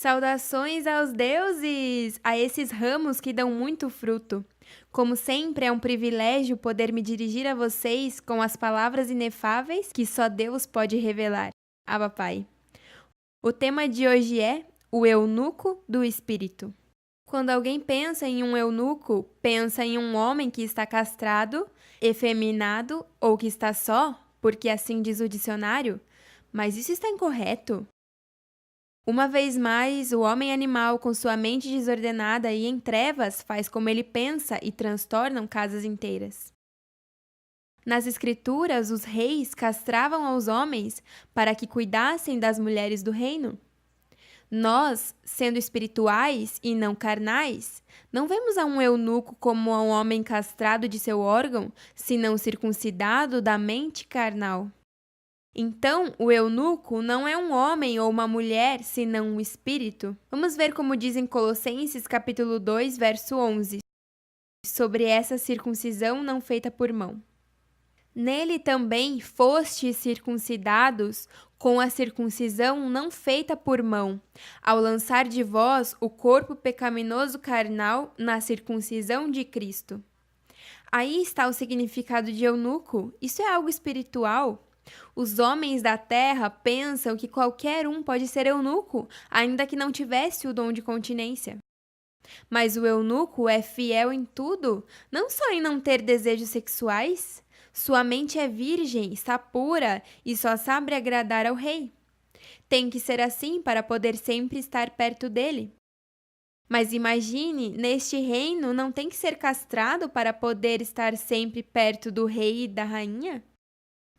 Saudações aos deuses, a esses ramos que dão muito fruto. Como sempre, é um privilégio poder me dirigir a vocês com as palavras inefáveis que só Deus pode revelar. Abba Pai. O tema de hoje é o eunuco do espírito. Quando alguém pensa em um eunuco, pensa em um homem que está castrado, efeminado ou que está só, porque assim diz o dicionário. Mas isso está incorreto. Uma vez mais, o homem animal, com sua mente desordenada e em trevas, faz como ele pensa e transtornam casas inteiras. Nas Escrituras, os reis castravam aos homens para que cuidassem das mulheres do reino. Nós, sendo espirituais e não carnais, não vemos a um eunuco como a um homem castrado de seu órgão, senão circuncidado da mente carnal. Então, o eunuco não é um homem ou uma mulher, senão um espírito. Vamos ver como diz em Colossenses capítulo 2, verso 11, sobre essa circuncisão não feita por mão. Nele também fostes circuncidados com a circuncisão não feita por mão, ao lançar de vós o corpo pecaminoso carnal na circuncisão de Cristo. Aí está o significado de eunuco. Isso é algo espiritual. Os homens da terra pensam que qualquer um pode ser eunuco, ainda que não tivesse o dom de continência. Mas o eunuco é fiel em tudo, não só em não ter desejos sexuais. Sua mente é virgem, está pura e só sabe agradar ao rei. Tem que ser assim para poder sempre estar perto dele. Mas imagine, neste reino não tem que ser castrado para poder estar sempre perto do rei e da rainha?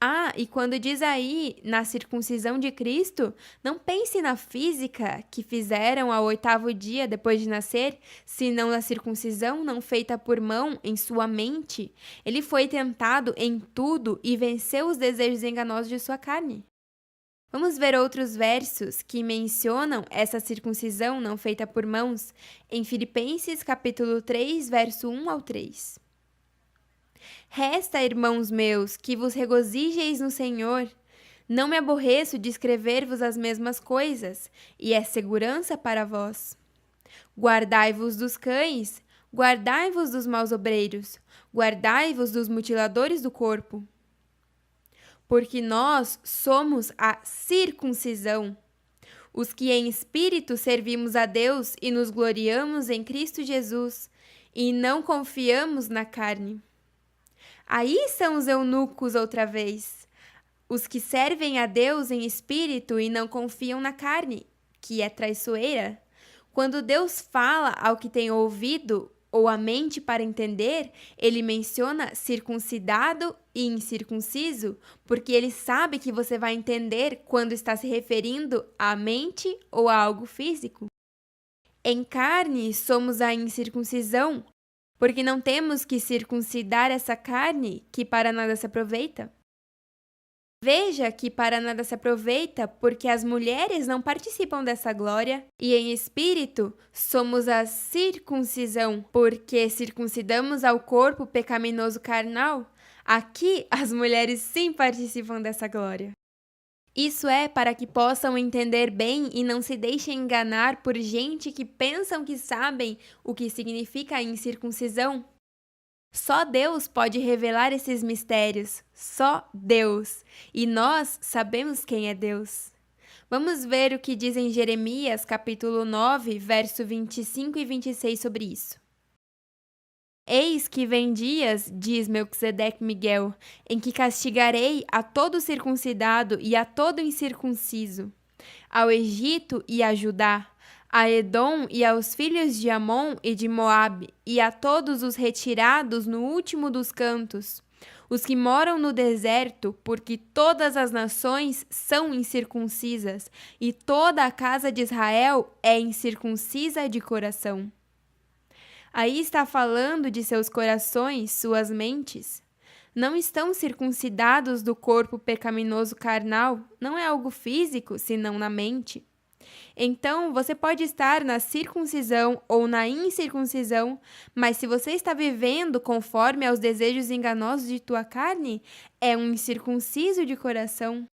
Ah, e quando diz aí, na circuncisão de Cristo, não pense na física que fizeram ao 8º dia depois de nascer, senão na circuncisão não feita por mão em sua mente. Ele foi tentado em tudo e venceu os desejos enganosos de sua carne. Vamos ver outros versos que mencionam essa circuncisão não feita por mãos em Filipenses capítulo 3, verso 1 ao 3. Resta, irmãos meus, que vos regozijeis no Senhor. Não me aborreço de escrever-vos as mesmas coisas, e é segurança para vós. Guardai-vos dos cães, guardai-vos dos maus obreiros, guardai-vos dos mutiladores do corpo. Porque nós somos a circuncisão, os que em espírito servimos a Deus e nos gloriamos em Cristo Jesus, e não confiamos na carne. Aí são os eunucos outra vez, os que servem a Deus em espírito e não confiam na carne, que é traiçoeira. Quando Deus fala ao que tem ouvido ou a mente para entender, ele menciona circuncidado e incircunciso, porque ele sabe que você vai entender quando está se referindo à mente ou a algo físico. Em carne, somos a incircuncisão, porque não temos que circuncidar essa carne que para nada se aproveita. Veja que para nada se aproveita porque as mulheres não participam dessa glória, e em espírito somos a circuncisão, porque circuncidamos ao corpo pecaminoso carnal. Aqui as mulheres sim participam dessa glória. Isso é para que possam entender bem e não se deixem enganar por gente que pensam que sabem o que significa a incircuncisão. Só Deus pode revelar esses mistérios, só Deus. E nós sabemos quem é Deus. Vamos ver o que diz em Jeremias, capítulo 9, verso 25 e 26 sobre isso. Eis que vem dias, diz Melquisedeque Miguel, em que castigarei a todo circuncidado e a todo incircunciso, ao Egito e a Judá, a Edom e aos filhos de Amon e de Moabe, e a todos os retirados no último dos cantos, os que moram no deserto, porque todas as nações são incircuncisas, e toda a casa de Israel é incircuncisa de coração. Aí está falando de seus corações, suas mentes. Não estão circuncidados do corpo pecaminoso carnal, não é algo físico, senão na mente. Então, você pode estar na circuncisão ou na incircuncisão, mas se você está vivendo conforme aos desejos enganosos de tua carne, é um incircunciso de coração.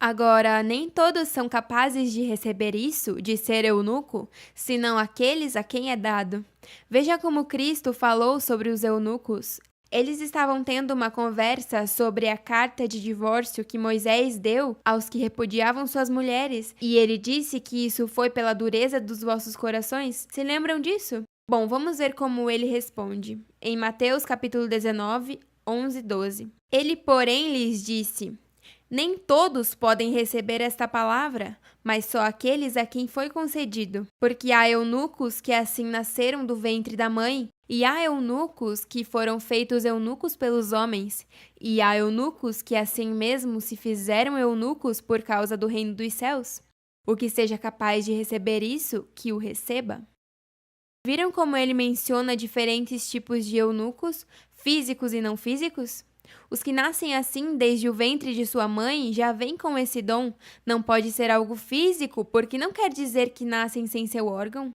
Agora, nem todos são capazes de receber isso, de ser eunuco, senão aqueles a quem é dado. Veja como Cristo falou sobre os eunucos. Eles estavam tendo uma conversa sobre a carta de divórcio que Moisés deu aos que repudiavam suas mulheres, e ele disse que isso foi pela dureza dos vossos corações. Se lembram disso? Bom, vamos ver como ele responde. Em Mateus capítulo 19, 11 e 12. Ele, porém, lhes disse: nem todos podem receber esta palavra, mas só aqueles a quem foi concedido. Porque há eunucos que assim nasceram do ventre da mãe, e há eunucos que foram feitos eunucos pelos homens, e há eunucos que assim mesmo se fizeram eunucos por causa do reino dos céus. O que seja capaz de receber isso, que o receba. Viram como ele menciona diferentes tipos de eunucos, físicos e não físicos? Os que nascem assim desde o ventre de sua mãe já vêm com esse dom. Não pode ser algo físico, porque não quer dizer que nascem sem seu órgão.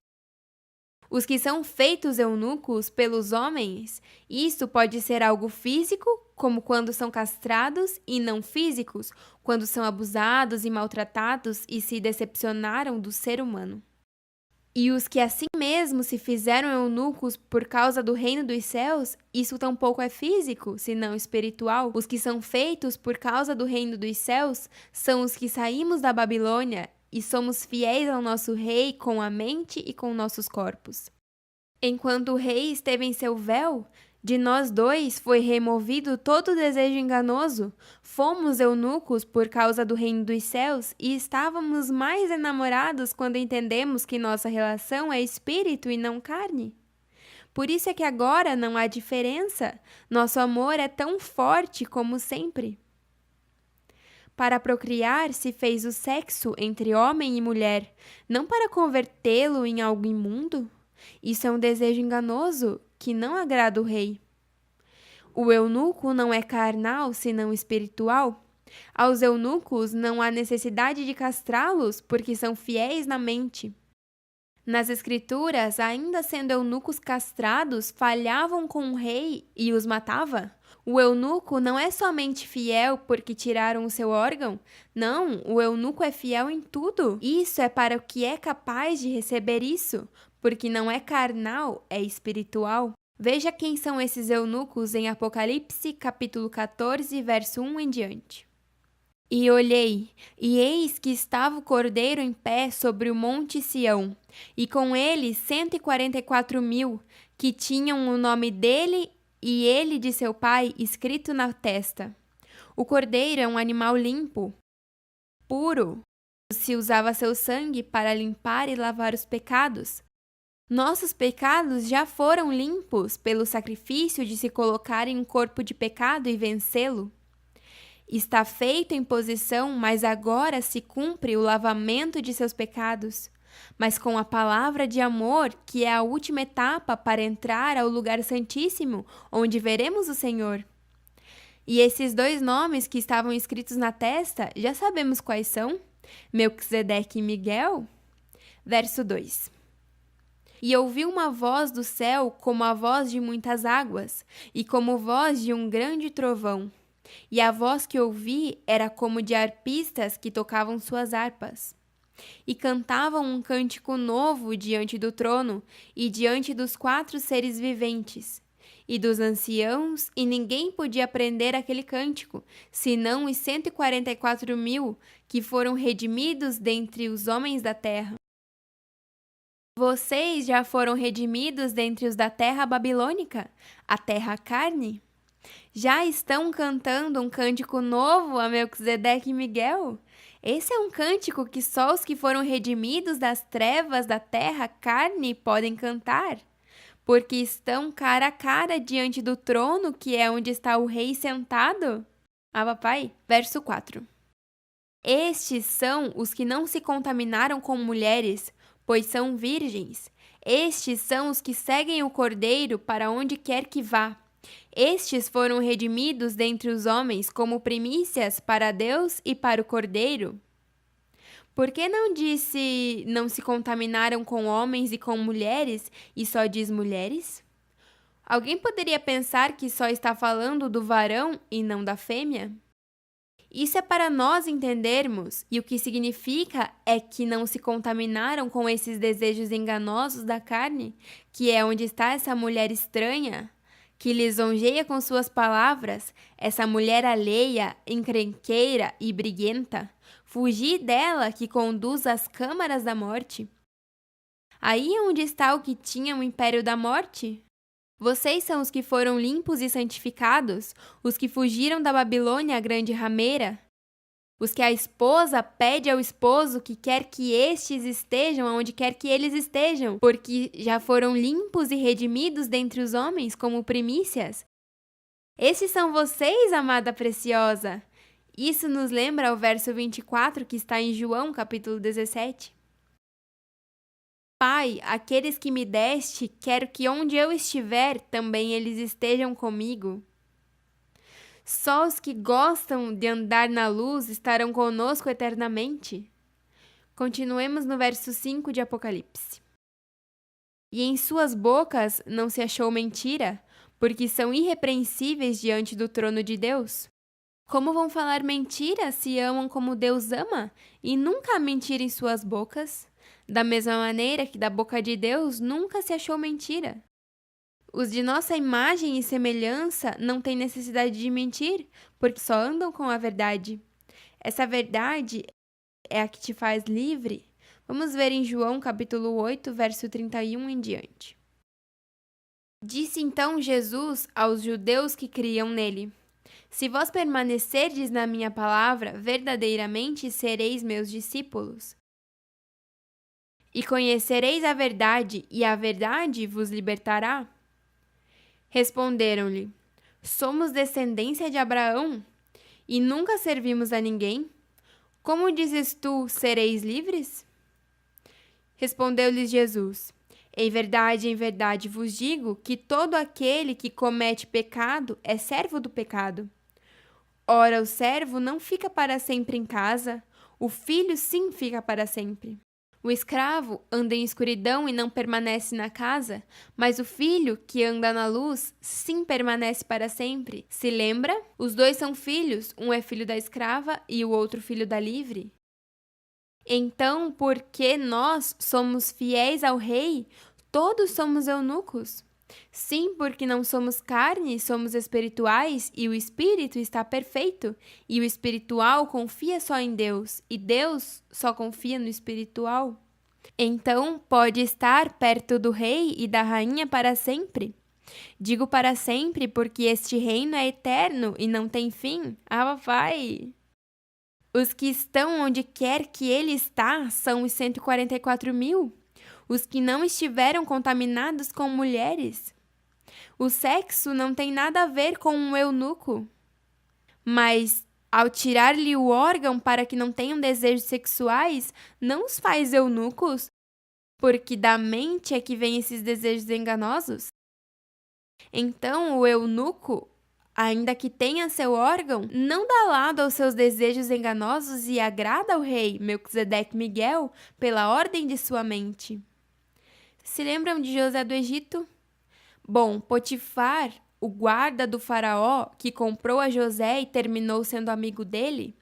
Os que são feitos eunucos pelos homens, isso pode ser algo físico, como quando são castrados, e não físicos, quando são abusados e maltratados e se decepcionaram do ser humano. E os que assim mesmo se fizeram eunucos por causa do reino dos céus, isso tampouco é físico, senão espiritual. Os que são feitos por causa do reino dos céus são os que saímos da Babilônia e somos fiéis ao nosso rei com a mente e com nossos corpos. Enquanto o rei esteve em seu véu, de nós dois foi removido todo o desejo enganoso. Fomos eunucos por causa do reino dos céus e estávamos mais enamorados quando entendemos que nossa relação é espírito e não carne. Por isso é que agora não há diferença. Nosso amor é tão forte como sempre. Para procriar se fez o sexo entre homem e mulher, não para convertê-lo em algo imundo. Isso é um desejo enganoso que não agrada o rei. O eunuco não é carnal, senão espiritual. Aos eunucos não há necessidade de castrá-los, porque são fiéis na mente. Nas Escrituras, ainda sendo eunucos castrados, falhavam com o rei e os matava. O eunuco não é somente fiel porque tiraram o seu órgão. Não, o eunuco é fiel em tudo. Isso é para o que é capaz de receber isso, porque não é carnal, é espiritual. Veja quem são esses eunucos em Apocalipse, capítulo 14, verso 1 em diante. E olhei, e eis que estava o Cordeiro em pé sobre o monte Sião, e com ele 144.000, que tinham o nome dele e ele de seu pai escrito na testa. O Cordeiro é um animal limpo, puro. Se usava seu sangue para limpar e lavar os pecados. Nossos pecados já foram limpos pelo sacrifício de se colocar em um corpo de pecado e vencê-lo. Está feito em posição, mas agora se cumpre o lavamento de seus pecados, mas com a palavra de amor, que é a última etapa para entrar ao lugar santíssimo, onde veremos o Senhor. E esses dois nomes que estavam escritos na testa, já sabemos quais são? Melquisedeque e Miguel? Verso 2. E ouvi uma voz do céu como a voz de muitas águas, e como voz de um grande trovão. E a voz que ouvi era como de arpistas que tocavam suas harpas. E cantavam um cântico novo diante do trono e diante dos 4 seres viventes, e dos anciãos, e ninguém podia aprender aquele cântico, senão os 144.000 que foram redimidos dentre os homens da terra. Vocês já foram redimidos dentre os da terra babilônica, a terra carne? Já estão cantando um cântico novo a Melquisedeque e Miguel? Esse é um cântico que só os que foram redimidos das trevas da terra carne podem cantar, porque estão cara a cara diante do trono que é onde está o rei sentado. Ah, papai? Verso 4. Estes são os que não se contaminaram com mulheres, pois são virgens. Estes são os que seguem o Cordeiro para onde quer que vá. Estes foram redimidos dentre os homens como primícias para Deus e para o Cordeiro. Por que não disse não se contaminaram com homens e com mulheres e só diz mulheres? Alguém poderia pensar que só está falando do varão e não da fêmea? Isso é para nós entendermos, e o que significa é que não se contaminaram com esses desejos enganosos da carne, que é onde está essa mulher estranha, que lisonjeia com suas palavras, essa mulher alheia, encrenqueira e briguenta. Fugir dela que conduz às câmaras da morte. Aí é onde está o que tinha o império da morte? Vocês são os que foram limpos e santificados, os que fugiram da Babilônia, a grande rameira, os que a esposa pede ao esposo que quer que estes estejam onde quer que eles estejam, porque já foram limpos e redimidos dentre os homens como primícias. Esses são vocês, amada preciosa. Isso nos lembra o verso 24 que está em João, capítulo 17. Pai, aqueles que me deste, quero que onde eu estiver, também eles estejam comigo. Só os que gostam de andar na luz estarão conosco eternamente. Continuemos no verso 5 de Apocalipse. E em suas bocas não se achou mentira, porque são irrepreensíveis diante do trono de Deus. Como vão falar mentira se amam como Deus ama, e nunca há mentira em suas bocas? Da mesma maneira que da boca de Deus nunca se achou mentira. Os de nossa imagem e semelhança não têm necessidade de mentir, porque só andam com a verdade. Essa verdade é a que te faz livre. Vamos ver em João capítulo 8, verso 31 em diante. Disse então Jesus aos judeus que criam nele: Se vós permanecerdes na minha palavra, verdadeiramente sereis meus discípulos. E conhecereis a verdade, e a verdade vos libertará. Responderam-lhe: Somos descendência de Abraão, e nunca servimos a ninguém. Como dizes tu, sereis livres? Respondeu-lhes Jesus: em verdade vos digo que todo aquele que comete pecado é servo do pecado. Ora, o servo não fica para sempre em casa, o filho sim fica para sempre. O escravo anda em escuridão e não permanece na casa, mas o filho que anda na luz, sim permanece para sempre. Se lembra? Os dois são filhos, um é filho da escrava e o outro filho da livre. Então, porque nós somos fiéis ao rei, todos somos eunucos. Sim, porque não somos carne, somos espirituais, e o espírito está perfeito, e o espiritual confia só em Deus, e Deus só confia no espiritual. Então, pode estar perto do rei e da rainha para sempre. Digo para sempre porque este reino é eterno e não tem fim. Ah, vai! Os que estão onde quer que ele está são os 144.000. Os que não estiveram contaminados com mulheres. O sexo não tem nada a ver com um eunuco. Mas, ao tirar-lhe o órgão para que não tenham desejos sexuais, não os faz eunucos, porque da mente é que vêm esses desejos enganosos? Então, o eunuco, ainda que tenha seu órgão, não dá lado aos seus desejos enganosos e agrada ao rei Melquisedeque Miguel pela ordem de sua mente. Se lembram de José do Egito? Bom, Potifar, o guarda do faraó que comprou a José e terminou sendo amigo dele,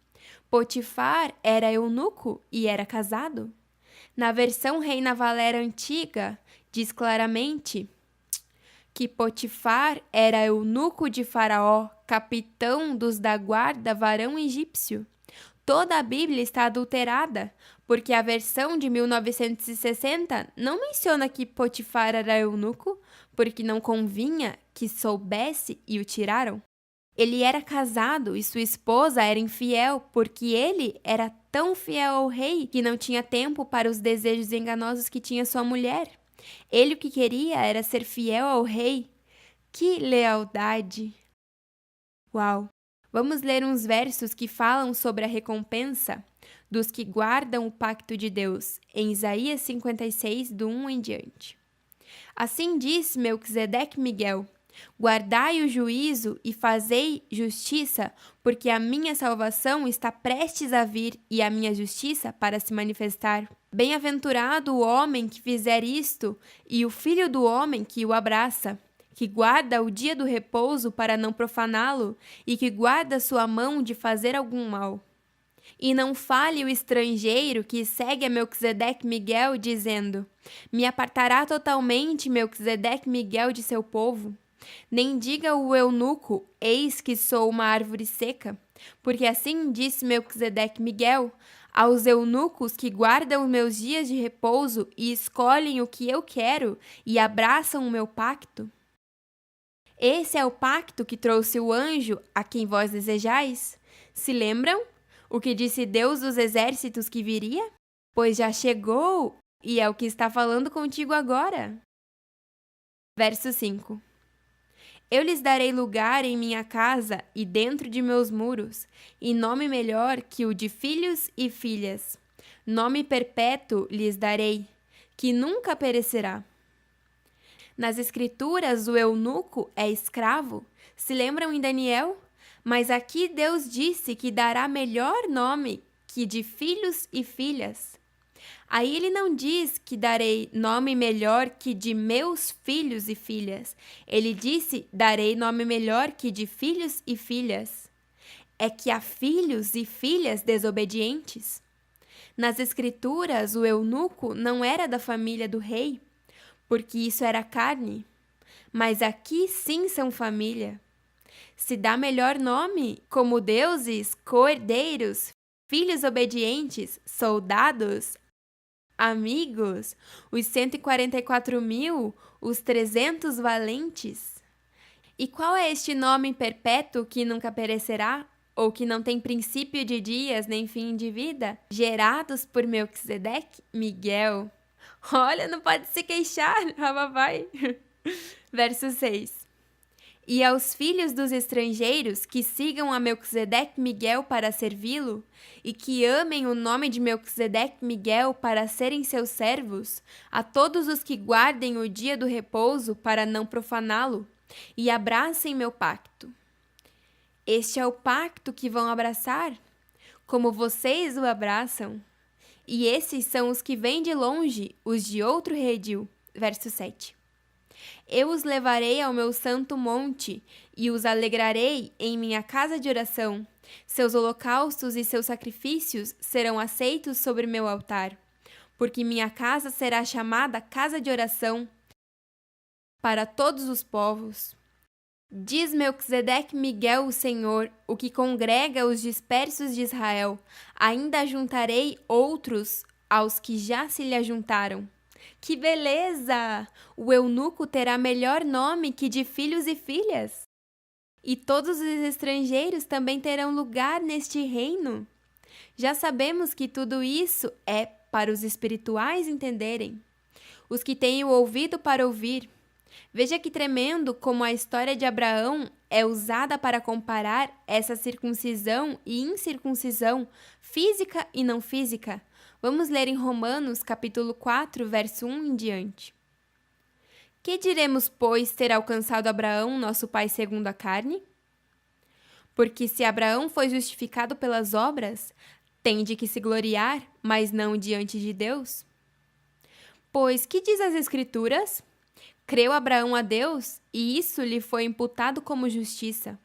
Potifar era eunuco e era casado. Na versão Reina Valera antiga, diz claramente que Potifar era eunuco de Faraó, capitão dos da guarda, varão egípcio. Toda a Bíblia está adulterada, porque a versão de 1960 não menciona que Potifar era eunuco, porque não convinha que soubesse e o tiraram. Ele era casado e sua esposa era infiel, porque ele era tão fiel ao rei que não tinha tempo para os desejos enganosos que tinha sua mulher. Ele o que queria era ser fiel ao rei. Que lealdade! Uau! Vamos ler uns versos que falam sobre a recompensa dos que guardam o pacto de Deus, em Isaías 56, do 1 em diante. Assim diz Melquisedeque Miguel: guardai o juízo e fazei justiça, porque a minha salvação está prestes a vir e a minha justiça para se manifestar. Bem-aventurado o homem que fizer isto e o filho do homem que o abraça. que guarda o dia do repouso para não profaná-lo e que guarda sua mão de fazer algum mal. E não fale o estrangeiro que segue a Melquisedeque Miguel, dizendo: Me apartará totalmente Melquisedeque Miguel de seu povo. Nem diga o eunuco: Eis que sou uma árvore seca. Porque assim disse Melquisedeque Miguel: Aos eunucos que guardam os meus dias de repouso e escolhem o que eu quero e abraçam o meu pacto. Esse é o pacto que trouxe o anjo a quem vós desejais. Se lembram? O que disse Deus dos exércitos que viria? Pois já chegou, e é o que está falando contigo agora. Verso 5. Eu lhes darei lugar em minha casa e dentro de meus muros, e nome melhor que o de filhos e filhas. Nome perpétuo lhes darei, que nunca perecerá. Nas Escrituras, o eunuco é escravo. Se lembram em Daniel? Mas aqui Deus disse que dará melhor nome que de filhos e filhas. Aí ele não diz que darei nome melhor que de meus filhos e filhas. Ele disse: darei nome melhor que de filhos e filhas. É que há filhos e filhas desobedientes. Nas Escrituras, o eunuco não era da família do rei, porque isso era carne. Mas aqui sim são família. Se dá melhor nome, como deuses, cordeiros, filhos obedientes, soldados, amigos, os 144.000, os 300 valentes. E qual é este nome perpétuo que nunca perecerá, ou que não tem princípio de dias nem fim de vida? Gerados por Melquisedeque, Miguel. Olha, não pode se queixar, papai. Verso 6. E aos filhos dos estrangeiros que sigam a Melquisedeque Miguel para servi-lo, e que amem o nome de Melquisedeque Miguel para serem seus servos, a todos os que guardem o dia do repouso para não profaná-lo, e abracem meu pacto. Este é o pacto que vão abraçar, como vocês o abraçam. E esses são os que vêm de longe, os de outro redil. Verso 7. Eu os levarei ao meu santo monte e os alegrarei em minha casa de oração. Seus holocaustos e seus sacrifícios serão aceitos sobre meu altar, porque minha casa será chamada casa de oração para todos os povos. Diz Melquisedeque Miguel, o Senhor, o que congrega os dispersos de Israel. Ainda juntarei outros aos que já se lhe ajuntaram. Que beleza! O eunuco terá melhor nome que de filhos e filhas. E todos os estrangeiros também terão lugar neste reino. Já sabemos que tudo isso é para os espirituais entenderem, os que têm o ouvido para ouvir. Veja que tremendo como a história de Abraão é usada para comparar essa circuncisão e incircuncisão, física e não física. Vamos ler em Romanos, capítulo 4, verso 1 em diante. Que diremos, pois, ter alcançado Abraão, nosso pai segundo a carne? Porque se Abraão foi justificado pelas obras, tem de que se gloriar, mas não diante de Deus. Pois que diz as Escrituras? Creu Abraão a Deus, e isso lhe foi imputado como justiça.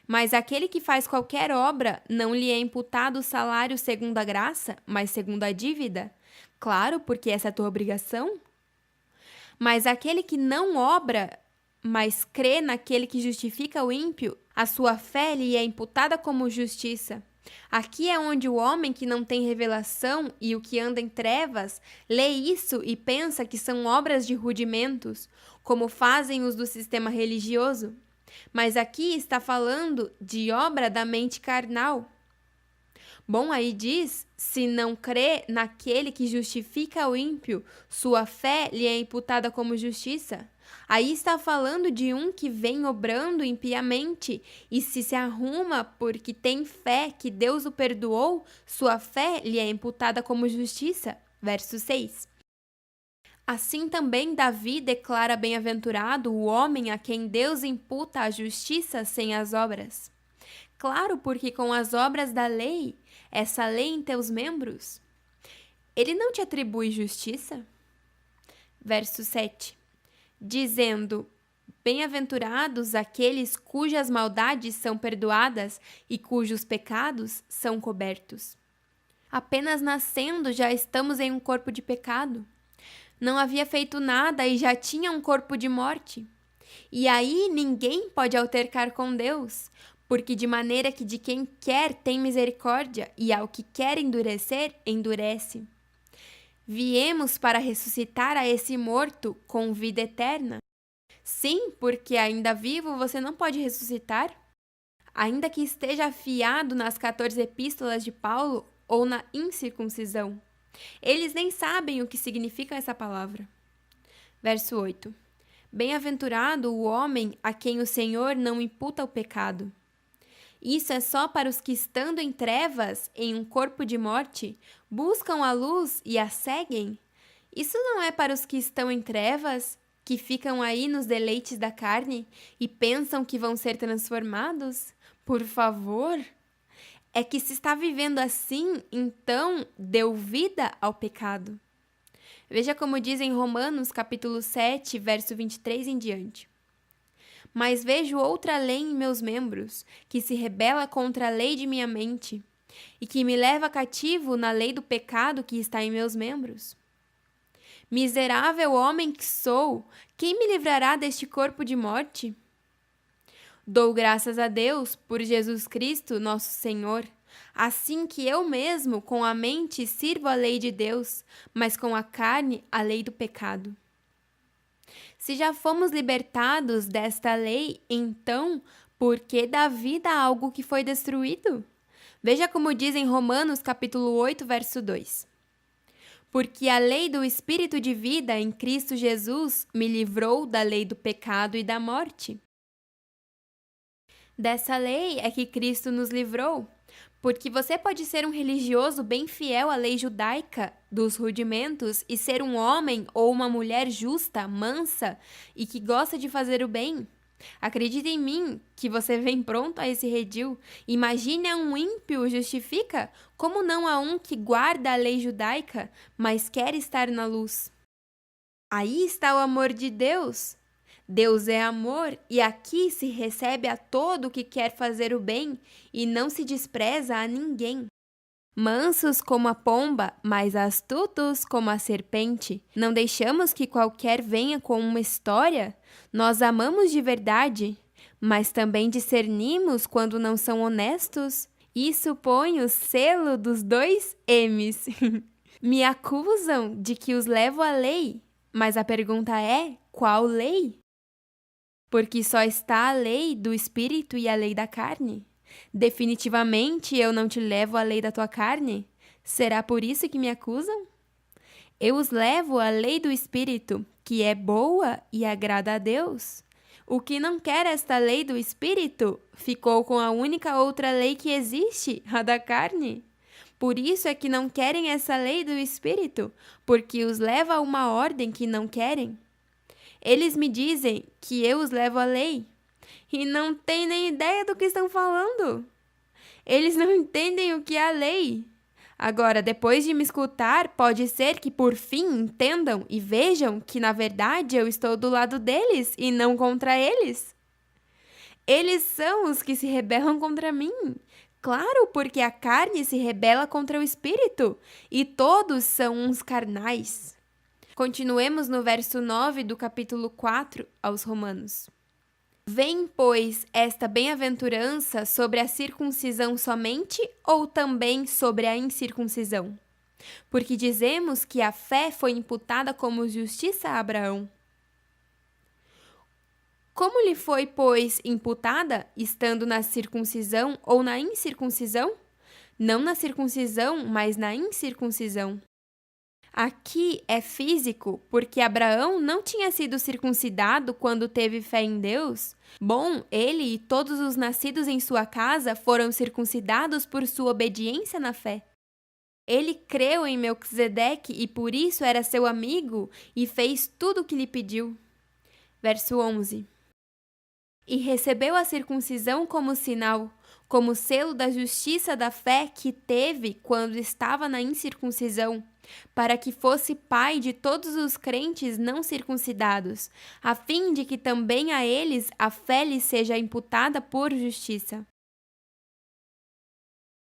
Mas aquele que faz qualquer obra, não lhe é imputado o salário segundo a graça, mas segundo a dívida? Claro, porque essa é a tua obrigação. Mas aquele que não obra, mas crê naquele que justifica o ímpio, a sua fé lhe é imputada como justiça. Aqui é onde o homem que não tem revelação e o que anda em trevas lê isso e pensa que são obras de rudimentos, como fazem os do sistema religioso. Mas aqui está falando de obra da mente carnal. Bom, aí diz, se não crê naquele que justifica o ímpio, sua fé lhe é imputada como justiça. Aí está falando de um que vem obrando impiamente e se arruma porque tem fé que Deus o perdoou, sua fé lhe é imputada como justiça. Verso 6. Assim também Davi declara bem-aventurado o homem a quem Deus imputa a justiça sem as obras. Claro, porque com as obras da lei, essa lei em teus membros, ele não te atribui justiça? Verso 7. Dizendo, Bem-aventurados aqueles cujas maldades são perdoadas e cujos pecados são cobertos. Apenas nascendo já estamos em um corpo de pecado. Não havia feito nada e já tinha um corpo de morte. E aí ninguém pode altercar com Deus, porque de maneira que de quem quer tem misericórdia, e ao que quer endurecer, endurece. Viemos para ressuscitar a esse morto com vida eterna. Sim, porque ainda vivo você não pode ressuscitar. Ainda que esteja afiado nas 14 epístolas de Paulo ou na incircuncisão. Eles nem sabem o que significa essa palavra. Verso 8. Bem-aventurado o homem a quem o Senhor não imputa o pecado. Isso é só para os que, estando em trevas, em um corpo de morte, buscam a luz e a seguem? Isso não é para os que estão em trevas, que ficam aí nos deleites da carne e pensam que vão ser transformados? Por favor! É que se está vivendo assim, então deu vida ao pecado. Veja como diz em Romanos capítulo 7, verso 23 em diante. Mas vejo outra lei em meus membros, que se rebela contra a lei de minha mente, e que me leva cativo na lei do pecado que está em meus membros. Miserável homem que sou, quem me livrará deste corpo de morte? Dou graças a Deus por Jesus Cristo, nosso Senhor, assim que eu mesmo, com a mente, sirvo a lei de Deus, mas com a carne, a lei do pecado. Se já fomos libertados desta lei, então, por que dar vida a algo que foi destruído? Veja como diz em Romanos capítulo 8, verso 2. Porque a lei do Espírito de vida em Cristo Jesus me livrou da lei do pecado e da morte. Dessa lei é que Cristo nos livrou, porque você pode ser um religioso bem fiel à lei judaica dos rudimentos e ser um homem ou uma mulher justa, mansa e que gosta de fazer o bem. Acredite em mim, que você vem pronto a esse redil. Imagine a um ímpio justifica, como não a um que guarda a lei judaica, mas quer estar na luz. Aí está o amor de Deus. Deus é amor e aqui se recebe a todo que quer fazer o bem e não se despreza a ninguém. Mansos como a pomba, mas astutos como a serpente. Não deixamos que qualquer venha com uma história. Nós amamos de verdade, mas também discernimos quando não são honestos. Isso põe o selo dos 2 M's. Me acusam de que os levo à lei, mas a pergunta é: qual lei? Porque só está a lei do Espírito e a lei da carne. Definitivamente eu não te levo à lei da tua carne? Será por isso que me acusam? Eu os levo à lei do Espírito, que é boa e agrada a Deus. O que não quer esta lei do Espírito ficou com a única outra lei que existe, a da carne. Por isso é que não querem essa lei do Espírito, porque os leva a uma ordem que não querem. Eles me dizem que eu os levo à lei e não têm nem ideia do que estão falando. Eles não entendem o que é a lei. Agora, depois de me escutar, pode ser que por fim entendam e vejam que, na verdade, eu estou do lado deles e não contra eles. Eles são os que se rebelam contra mim. Claro, porque a carne se rebela contra o espírito e todos são uns carnais. Continuemos no verso 9 do capítulo 4 aos Romanos. Vem, pois, esta bem-aventurança sobre a circuncisão somente ou também sobre a incircuncisão? Porque dizemos que a fé foi imputada como justiça a Abraão. Como lhe foi, pois, imputada, estando na circuncisão ou na incircuncisão? Não na circuncisão, mas na incircuncisão. Aqui é físico, porque Abraão não tinha sido circuncidado quando teve fé em Deus. Bom, ele e todos os nascidos em sua casa foram circuncidados por sua obediência na fé. Ele creu em Melquisedeque e por isso era seu amigo e fez tudo o que lhe pediu. Verso 11. E recebeu a circuncisão como sinal, como selo da justiça da fé que teve quando estava na incircuncisão, para que fosse pai de todos os crentes não circuncidados, a fim de que também a eles a fé lhes seja imputada por justiça.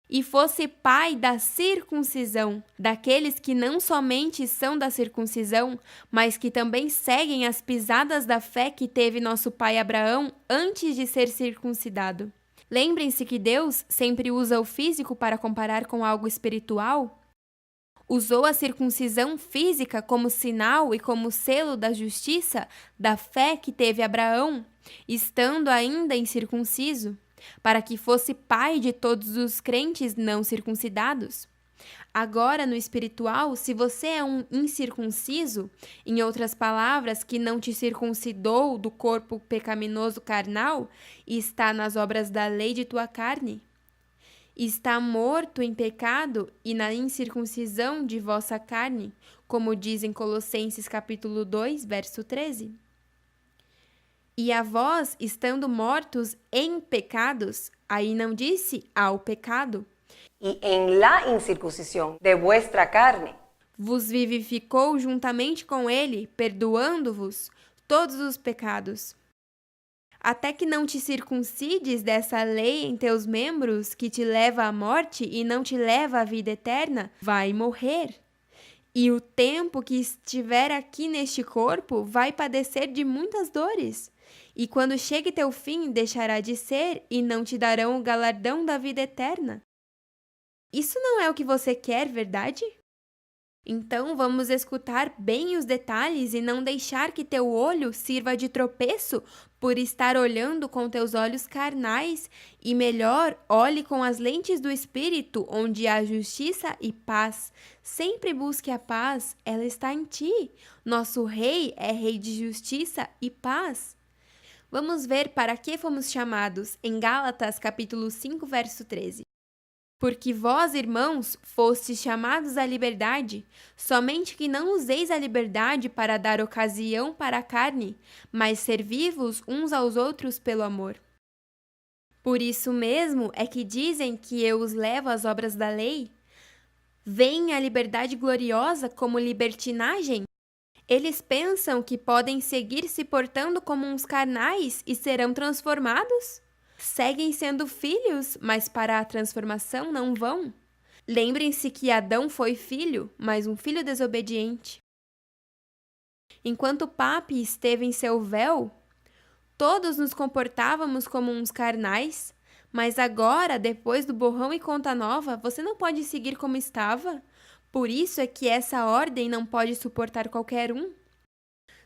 E fosse pai da circuncisão, daqueles que não somente são da circuncisão, mas que também seguem as pisadas da fé que teve nosso pai Abraão antes de ser circuncidado. Lembrem-se que Deus sempre usa o físico para comparar com algo espiritual. Usou a circuncisão física como sinal e como selo da justiça da fé que teve Abraão, estando ainda incircunciso, para que fosse pai de todos os crentes não circuncidados. Agora, no espiritual, se você é um incircunciso, em outras palavras, que não te circuncidou do corpo pecaminoso carnal e está nas obras da lei de tua carne, está morto em pecado e na incircuncisão de vossa carne, como diz em Colossenses capítulo 2, verso 13. E a vós, estando mortos em pecados, aí não disse ao pecado, y en la incircuncisión de vuestra carne, vos vivificou juntamente com ele, perdoando-vos todos os pecados. Até que não te circuncides dessa lei em teus membros, que te leva à morte e não te leva à vida eterna, vai morrer. E o tempo que estiver aqui neste corpo vai padecer de muitas dores. E quando chegue teu fim, deixará de ser, e não te darão o galardão da vida eterna. Isso não é o que você quer, verdade? Então vamos escutar bem os detalhes e não deixar que teu olho sirva de tropeço por estar olhando com teus olhos carnais, e melhor, olhe com as lentes do Espírito, onde há justiça e paz. Sempre busque a paz, ela está em ti. Nosso Rei é Rei de justiça e paz. Vamos ver para que fomos chamados em Gálatas capítulo 5, verso 13. Porque vós, irmãos, fostes chamados à liberdade, somente que não useis a liberdade para dar ocasião para a carne, mas servi-vos uns aos outros pelo amor. Por isso mesmo é que dizem que eu os levo às obras da lei. Veem a liberdade gloriosa como libertinagem? Eles pensam que podem seguir se portando como uns carnais e serão transformados? Seguem sendo filhos, mas para a transformação não vão. Lembrem-se que Adão foi filho, mas um filho desobediente. Enquanto Papi esteve em seu véu, todos nos comportávamos como uns carnais, mas agora, depois do borrão e conta nova, você não pode seguir como estava? Por isso é que essa ordem não pode suportar qualquer um.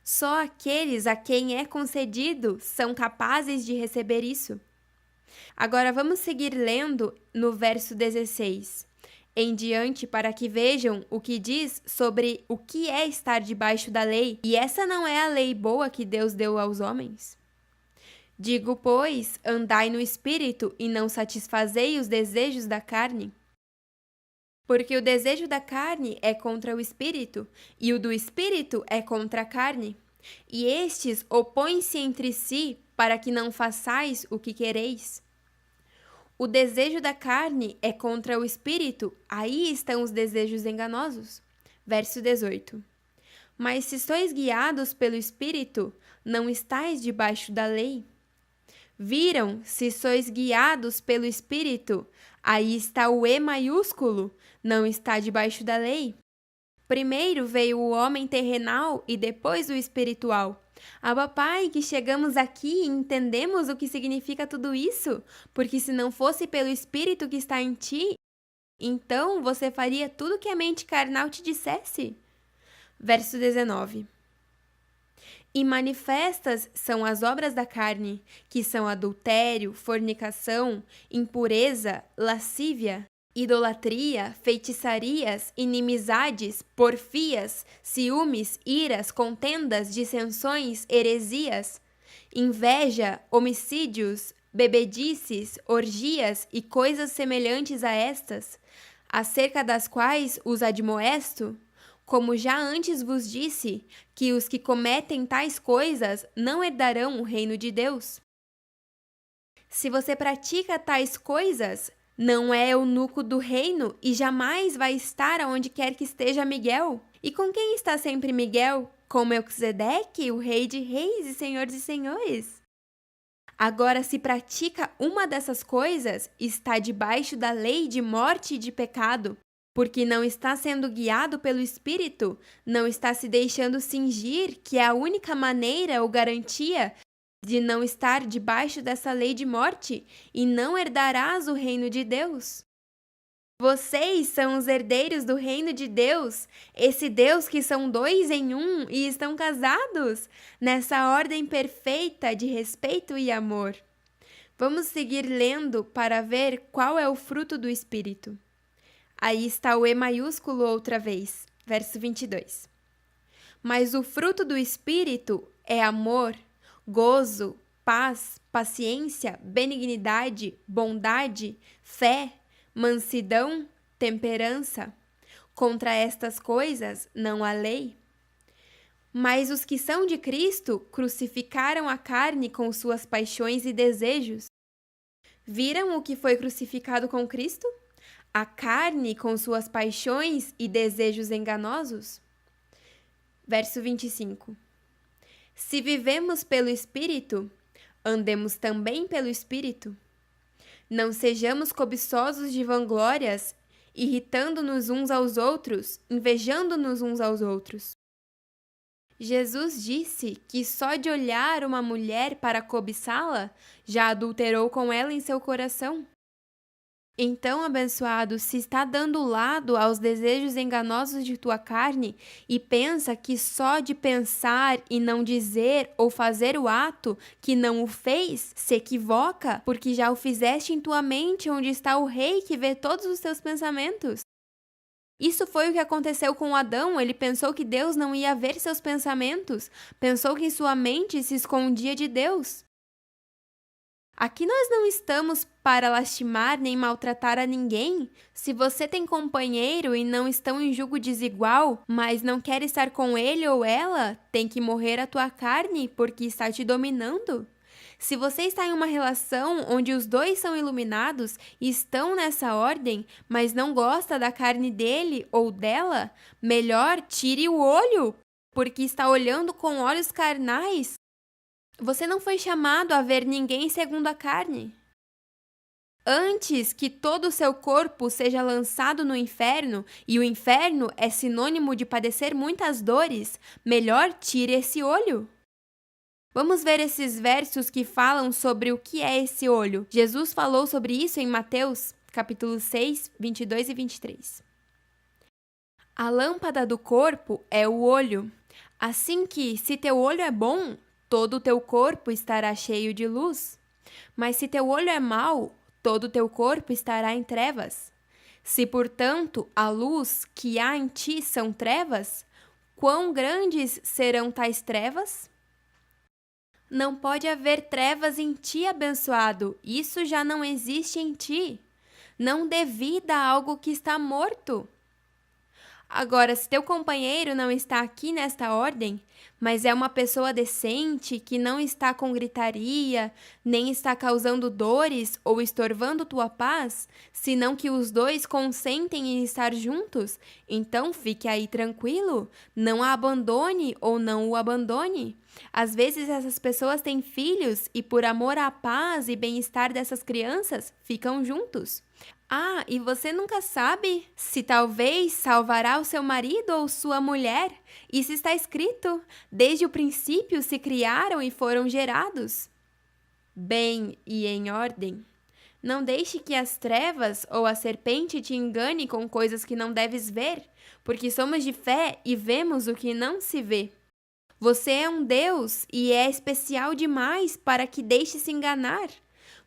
Só aqueles a quem é concedido são capazes de receber isso. Agora vamos seguir lendo no verso 16 em diante para que vejam o que diz sobre o que é estar debaixo da lei. E essa não é a lei boa que Deus deu aos homens. Digo, pois, andai no Espírito e não satisfazei os desejos da carne. Porque o desejo da carne é contra o Espírito, e o do Espírito é contra a carne. E estes opõem-se entre si para que não façais o que quereis. O desejo da carne é contra o Espírito, aí estão os desejos enganosos. Verso 18. Mas se sois guiados pelo Espírito, não estáis debaixo da lei. Viram? Se sois guiados pelo Espírito, aí está o E maiúsculo, não está debaixo da lei. Primeiro veio o homem terrenal e depois o espiritual. Abba Pai, que chegamos aqui e entendemos o que significa tudo isso, porque se não fosse pelo Espírito que está em ti, então você faria tudo que a mente carnal te dissesse. Verso 19. E manifestas são as obras da carne, que são adultério, fornicação, impureza, lascívia, idolatria, feitiçarias, inimizades, porfias, ciúmes, iras, contendas, dissensões, heresias, inveja, homicídios, bebedices, orgias e coisas semelhantes a estas, acerca das quais os admoesto, como já antes vos disse, que os que cometem tais coisas não herdarão o reino de Deus. Se você pratica tais coisas, Não é eunuco do reino e jamais vai estar aonde quer que esteja Miguel. E com quem está sempre Miguel? Com Melquisedeque, o rei de reis e senhor de senhores. Agora, se pratica uma dessas coisas, está debaixo da lei de morte e de pecado, porque não está sendo guiado pelo Espírito, não está se deixando cingir, que é a única maneira ou garantia de não estar debaixo dessa lei de morte, e não herdarás o reino de Deus. Vocês são os herdeiros do reino de Deus, esse Deus que são 2 em 1 e estão casados, nessa ordem perfeita de respeito e amor. Vamos seguir lendo para ver qual é o fruto do Espírito. Aí está o E maiúsculo outra vez, verso 22. Mas o fruto do Espírito é amor, gozo, paz, paciência, benignidade, bondade, fé, mansidão, temperança. Contra estas coisas não há lei. Mas os que são de Cristo crucificaram a carne com suas paixões e desejos. Viram o que foi crucificado com Cristo? A carne com suas paixões e desejos enganosos? Verso 25. Se vivemos pelo Espírito, andemos também pelo Espírito. Não sejamos cobiçosos de vanglórias, irritando-nos uns aos outros, invejando-nos uns aos outros. Jesus disse que só de olhar uma mulher para cobiçá-la, já adulterou com ela em seu coração. Então, abençoado, se está dando lado aos desejos enganosos de tua carne e pensa que só de pensar e não dizer ou fazer o ato que não o fez, se equivoca, porque já o fizeste em tua mente, onde está o Rei que vê todos os teus pensamentos. Isso foi o que aconteceu com Adão. Ele pensou que Deus não ia ver seus pensamentos, pensou que em sua mente se escondia de Deus. Aqui nós não estamos para lastimar nem maltratar a ninguém. Se você tem companheiro e não estão em julgo desigual, mas não quer estar com ele ou ela, tem que morrer a tua carne porque está te dominando. Se você está em uma relação onde os dois são iluminados e estão nessa ordem, mas não gosta da carne dele ou dela, melhor tire o olho, porque está olhando com olhos carnais. Você não foi chamado a ver ninguém segundo a carne. Antes que todo o seu corpo seja lançado no inferno, e o inferno é sinônimo de padecer muitas dores, melhor tire esse olho. Vamos ver esses versos que falam sobre o que é esse olho. Jesus falou sobre isso em Mateus, capítulo 6, 22 e 23. A lâmpada do corpo é o olho. Assim que, se teu olho é bom, todo o teu corpo estará cheio de luz. Mas se teu olho é mau, todo o teu corpo estará em trevas. Se, portanto, a luz que há em ti são trevas, quão grandes serão tais trevas? Não pode haver trevas em ti, abençoado. Isso já não existe em ti. Não dê vida a algo que está morto. Agora, se teu companheiro não está aqui nesta ordem, mas é uma pessoa decente, que não está com gritaria, nem está causando dores ou estorvando tua paz, senão que os dois consentem em estar juntos, então fique aí tranquilo, não a abandone ou não o abandone. Às vezes essas pessoas têm filhos e por amor à paz e bem-estar dessas crianças, ficam juntos. Ah, e você nunca sabe se talvez salvará o seu marido ou sua mulher. Isso está escrito. Desde o princípio se criaram e foram gerados. Bem e em ordem. Não deixe que as trevas ou a serpente te engane com coisas que não deves ver, porque somos de fé e vemos o que não se vê. Você é um Deus e é especial demais para que deixe se enganar.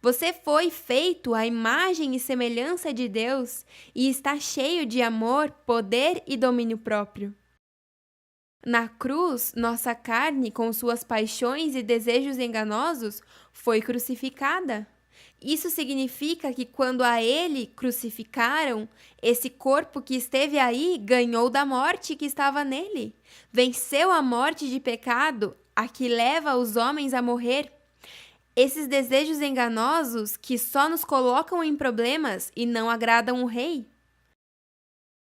Você foi feito à imagem e semelhança de Deus e está cheio de amor, poder e domínio próprio. Na cruz, nossa carne, com suas paixões e desejos enganosos, foi crucificada. Isso significa que quando a ele crucificaram, esse corpo que esteve aí ganhou da morte que estava nele. Venceu a morte de pecado, a que leva os homens a morrer. Esses desejos enganosos que só nos colocam em problemas e não agradam o rei.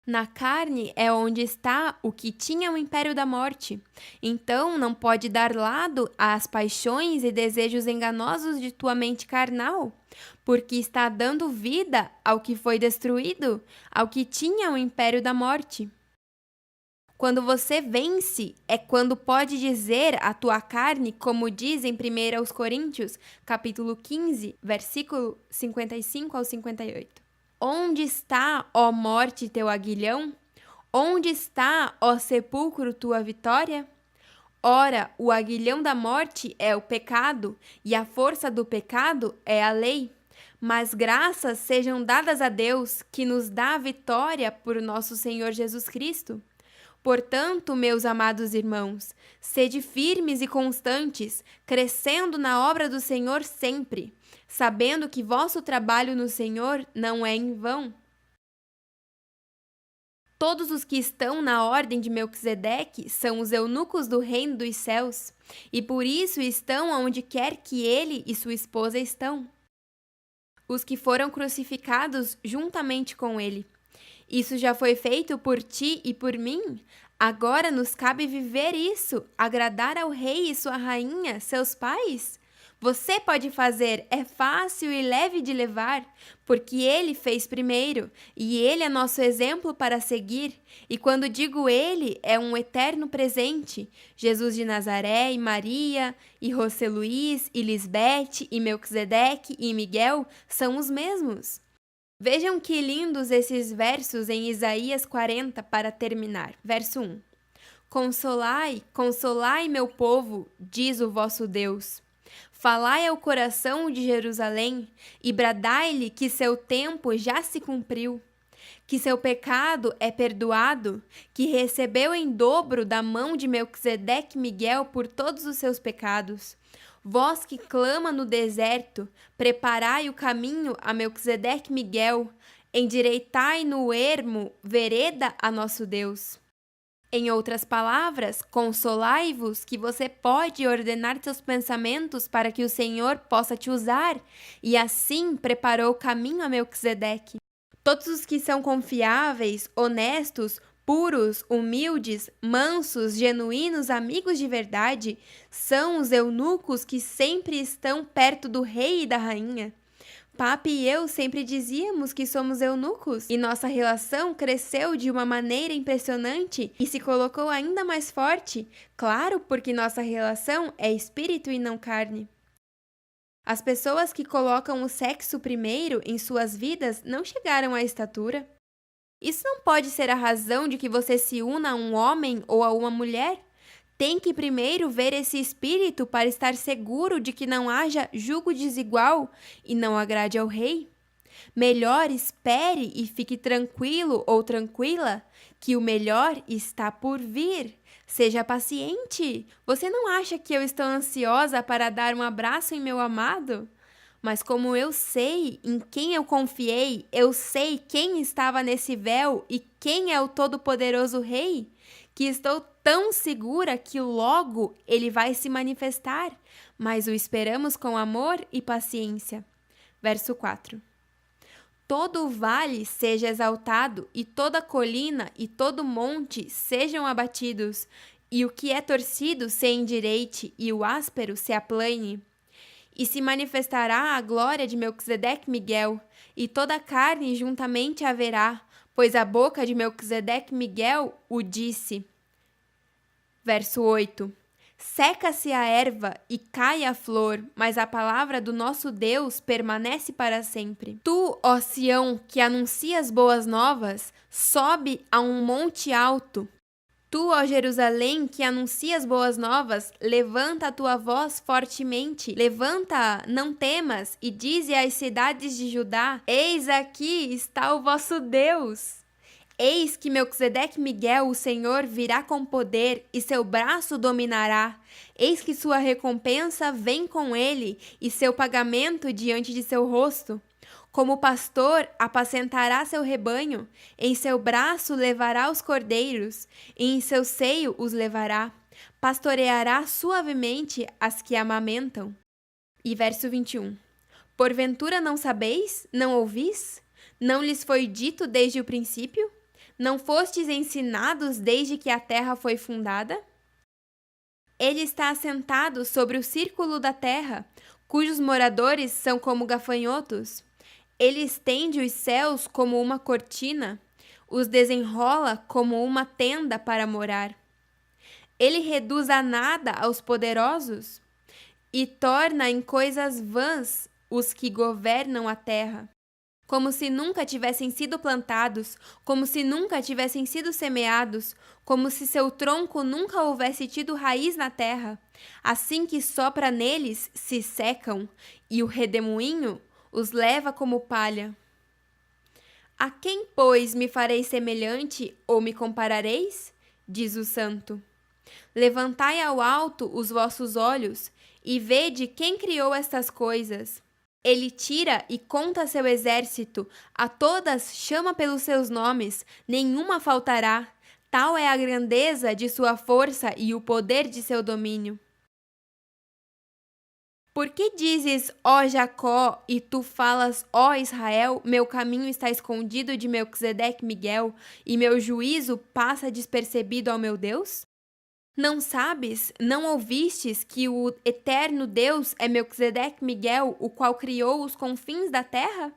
Na carne é onde está o que tinha o império da morte. Então não pode dar lado às paixões e desejos enganosos de tua mente carnal, porque está dando vida ao que foi destruído, ao que tinha o império da morte. Quando você vence, é quando pode dizer à tua carne, como diz em 1 aos Coríntios, capítulo 15, versículo 55 ao 58. Onde está, ó morte, teu aguilhão? Onde está, ó sepulcro, tua vitória? Ora, o aguilhão da morte é o pecado, e a força do pecado é a lei. Mas graças sejam dadas a Deus, que nos dá a vitória por nosso Senhor Jesus Cristo. Portanto, meus amados irmãos, sede firmes e constantes, crescendo na obra do Senhor sempre, sabendo que vosso trabalho no Senhor não é em vão. Todos os que estão na ordem de Melquisedeque são os eunucos do reino dos céus, e por isso estão aonde quer que ele e sua esposa estão. Os que foram crucificados juntamente com ele. Isso já foi feito por ti e por mim. Agora nos cabe viver isso, agradar ao rei e sua rainha, seus pais. Você pode fazer, é fácil e leve de levar, porque ele fez primeiro, e ele é nosso exemplo para seguir. E quando digo ele, é um eterno presente. Jesus de Nazaré e Maria, e José Luiz, e Lisbete, e Melquisedeque, e Miguel são os mesmos. Vejam que lindos esses versos em Isaías 40 para terminar. Verso 1. Consolai, consolai meu povo, diz o vosso Deus. Falai ao coração de Jerusalém e bradai-lhe que seu tempo já se cumpriu, que seu pecado é perdoado, que recebeu em dobro da mão de Melquisedeque Miguel por todos os seus pecados. Vós que clama no deserto, preparai o caminho a Melquisedeque Miguel, endireitai no ermo vereda a nosso Deus. Em outras palavras, consolai-vos que você pode ordenar seus pensamentos para que o Senhor possa te usar, e assim preparou o caminho a Melquisedeque. Todos os que são confiáveis, honestos, puros, humildes, mansos, genuínos, amigos de verdade, são os eunucos que sempre estão perto do rei e da rainha. Papi e eu sempre dizíamos que somos eunucos, e nossa relação cresceu de uma maneira impressionante e se colocou ainda mais forte, claro, porque nossa relação é espírito e não carne. As pessoas que colocam o sexo primeiro em suas vidas não chegaram à estatura. Isso não pode ser a razão de que você se una a um homem ou a uma mulher. Tem que primeiro ver esse espírito para estar seguro de que não haja jugo desigual e não agrade ao rei. Melhor espere e fique tranquilo ou tranquila, que o melhor está por vir. Seja paciente. Você não acha que eu estou ansiosa para dar um abraço em meu amado? Mas como eu sei em quem eu confiei, eu sei quem estava nesse véu e quem é o todo-poderoso Rei, que estou tão segura que logo ele vai se manifestar, mas o esperamos com amor e paciência. Verso 4. Todo o vale seja exaltado, e toda colina e todo monte sejam abatidos, e o que é torcido se endireite, e o áspero se aplane. E se manifestará a glória de Melquisedeque Miguel, e toda a carne juntamente haverá, pois a boca de Melquisedeque Miguel o disse. Verso 8. Seca-se a erva e cai a flor, mas a palavra do nosso Deus permanece para sempre. Tu, ó Sião, que anuncias boas novas, sobe a um monte alto. Tu, ó Jerusalém, que anuncias boas novas, levanta a tua voz fortemente, levanta-a, não temas, e dize às cidades de Judá: eis aqui está o vosso Deus. Eis que Melquisedeque Miguel, o Senhor, virá com poder, e seu braço dominará. Eis que sua recompensa vem com ele, e seu pagamento diante de seu rosto. Como pastor, apacentará seu rebanho, em seu braço levará os cordeiros, e em seu seio os levará. Pastoreará suavemente as que amamentam. E verso 21. Porventura não sabeis? Não ouvis? Não lhes foi dito desde o princípio? Não fostes ensinados desde que a terra foi fundada? Ele está assentado sobre o círculo da terra, cujos moradores são como gafanhotos. Ele estende os céus como uma cortina, os desenrola como uma tenda para morar. Ele reduz a nada aos poderosos e torna em coisas vãs os que governam a terra. Como se nunca tivessem sido plantados, como se nunca tivessem sido semeados, como se seu tronco nunca houvesse tido raiz na terra. Assim que sopra neles, se secam, e o redemoinho os leva como palha. A quem, pois, me farei semelhante ou me comparareis? Diz o Santo. Levantai ao alto os vossos olhos e vede quem criou estas coisas. Ele tira e conta seu exército, a todas chama pelos seus nomes, nenhuma faltará. Tal é a grandeza de sua força e o poder de seu domínio. Por que dizes, ó Jacó, e tu falas, ó Israel, meu caminho está escondido de Melquisedeque Miguel, e meu juízo passa despercebido ao meu Deus? Não sabes, não ouvistes que o eterno Deus é Melquisedeque Miguel, o qual criou os confins da terra?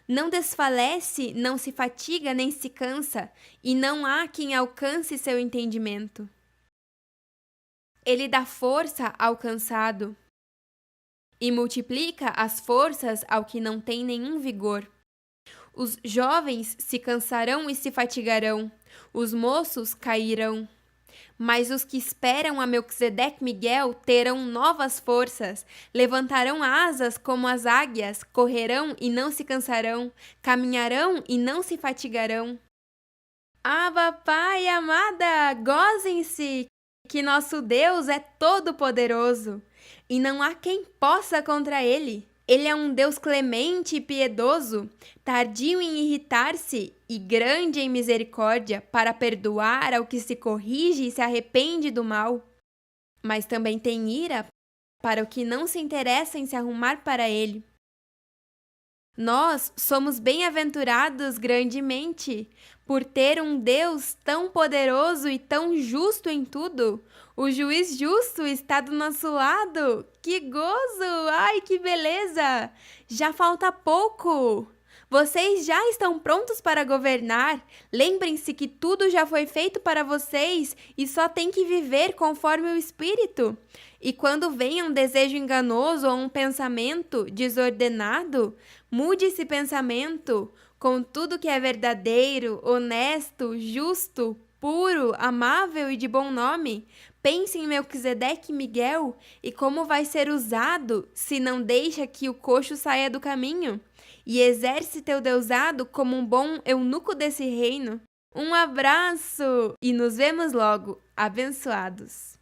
Não desfalece, não se fatiga nem se cansa, e não há quem alcance seu entendimento. Ele dá força ao cansado e multiplica as forças ao que não tem nenhum vigor. Os jovens se cansarão e se fatigarão, os moços cairão. Mas os que esperam a Melquisedeque Miguel terão novas forças, levantarão asas como as águias, correrão e não se cansarão, caminharão e não se fatigarão. Abba, Pai amada, gozem-se, que nosso Deus é todo-poderoso, e não há quem possa contra ele. Ele é um Deus clemente e piedoso, tardio em irritar-se e grande em misericórdia, para perdoar ao que se corrige e se arrepende do mal. Mas também tem ira para o que não se interessa em se arrumar para ele. Nós somos bem-aventurados grandemente, por ter um Deus tão poderoso e tão justo em tudo. O juiz justo está do nosso lado. Que gozo! Ai, que beleza! Já falta pouco! Vocês já estão prontos para governar? Lembrem-se que tudo já foi feito para vocês e só tem que viver conforme o Espírito. E quando venha um desejo enganoso ou um pensamento desordenado, mude esse pensamento com tudo que é verdadeiro, honesto, justo, puro, amável e de bom nome. Pense em Melquisedeque Miguel e como vai ser usado se não deixa que o coxo saia do caminho. E exerce teu deusado como um bom eunuco desse reino. Um abraço e nos vemos logo, abençoados!